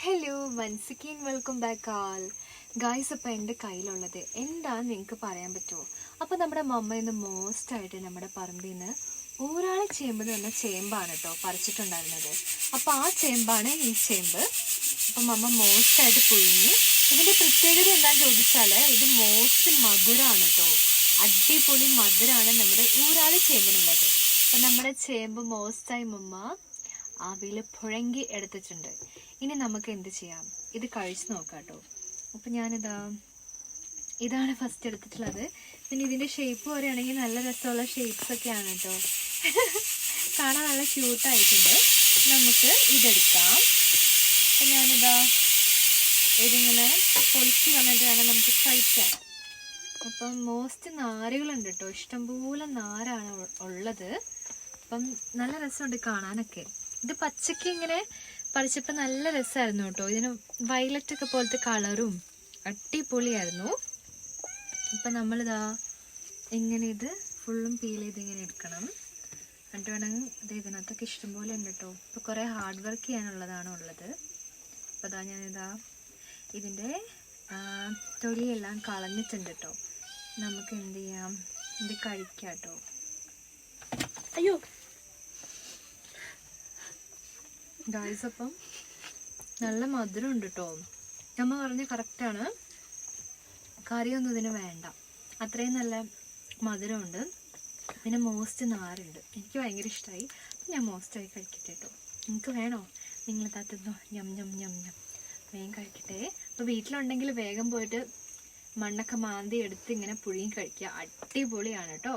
Hello once again welcome back all guys. അപ്പോൾ എൻ്റെ കയ്യിലുള്ളത് എന്താണെന്ന് നിങ്ങൾക്ക് പറയാൻ പറ്റുമോ? അപ്പോൾ നമ്മുടെ മമ്മ ഇന്ന് മോസ്റ്റായിട്ട് നമ്മുടെ പറമ്പിൽ നിന്ന് ഊരാളി ചേമ്പ് എന്ന് പറഞ്ഞ ചേമ്പാണ് കേട്ടോ പറിച്ചിട്ടുണ്ടായിരുന്നത്. അപ്പോൾ ആ ചേമ്പാണ് ഈ ചേമ്പ്. അപ്പം മമ്മ മോസ്റ്റായിട്ട് പുഴുങ്ങി. ഇതിൻ്റെ പ്രത്യേകത എന്താണെന്ന് ചോദിച്ചാൽ ഇത് മോസ്റ്റ് മധുരമാണ് കേട്ടോ. അടിപൊളി മധുരമാണ് നമ്മുടെ ഊരാളി ചേമ്പിനുള്ളത്. അപ്പം നമ്മുടെ ചേമ്പ് മോസ്റ്റായി മമ്മ ആവിയിൽ പുഴങ്ങി എടുത്തിട്ടുണ്ട്. ഇനി നമുക്ക് എന്ത് ചെയ്യാം, ഇത് കഴിച്ച് നോക്കാം കേട്ടോ. അപ്പം ഇതാണ് ഫസ്റ്റ് എടുത്തിട്ടുള്ളത്. പിന്നെ ഇതിൻ്റെ ഷേപ്പ് പറയുകയാണെങ്കിൽ നല്ല രസമുള്ള ഷേപ്സ് ഒക്കെയാണ് കേട്ടോ. കാണാൻ നല്ല ക്യൂട്ടായിട്ടുണ്ട്. നമുക്ക് ഇതെടുക്കാം. അപ്പം ഇതിങ്ങനെ പൊളിച്ച് വന്നിട്ട് വേണം നമുക്ക് കഴിക്കാൻ. അപ്പം മോസ്റ്റ് നാരുകളുണ്ട് കേട്ടോ, ഇഷ്ടംപോലെ നാരാണ് ഉള്ളത്. അപ്പം നല്ല രസമുണ്ട് കാണാനൊക്കെ. ഇത് പച്ചക്ക് ഇങ്ങനെ പറിച്ചപ്പോൾ നല്ല രസമായിരുന്നു കേട്ടോ. ഇതിന് വയലറ്റ് ഒക്കെ പോലത്തെ കളറും അടിപൊളിയായിരുന്നു. അപ്പം നമ്മളിതാ ഇങ്ങനെ ഇത് ഫുള്ളും പീൽ ചെയ്ത് ഇങ്ങനെ എടുക്കണം. എന്നിട്ട് വേണമെങ്കിൽ ഇതിനകത്തൊക്കെ ഇഷ്ടംപോലെ ഉണ്ട് കേട്ടോ. ഇപ്പോൾ കുറേ ഹാർഡ് വർക്ക് ചെയ്യാനുള്ളതാണ് ഉള്ളത്. അപ്പോൾ ഞാനിതാ ഇതിൻ്റെ തൊലിയെല്ലാം കളഞ്ഞിട്ടുണ്ട് കേട്ടോ. നമുക്ക് എന്ത് ചെയ്യാം, ഇത് കഴിക്കാം കേട്ടോ. അയ്യോ ഗായ്സ്, അപ്പം നല്ല മധുരം ഉണ്ട് കേട്ടോ. അമ്മ പറഞ്ഞ കറക്റ്റാണ്. കറിയൊന്നും ഇതിന് വേണ്ട, അത്രയും നല്ല മധുരമുണ്ട്. പിന്നെ മോസ്റ്റ് നാരുണ്ട്. എനിക്ക് ഭയങ്കര ഇഷ്ടമായി. ഞാൻ മോസ്റ്റായി കഴിക്കട്ടെ കേട്ടോ. നിങ്ങൾക്ക് വേണോ? നിങ്ങൾ തത്തുന്നോ? ഞം ഞം ഞം ഞം വേഗം കഴിക്കട്ടെ. അപ്പോൾ വീട്ടിലുണ്ടെങ്കിൽ വേഗം പോയിട്ട് മണ്ണൊക്കെ മാന്തി എടുത്ത് ഇങ്ങനെ പുഴുങ്ങി കഴിക്കുക. അടിപൊളിയാണ് കേട്ടോ.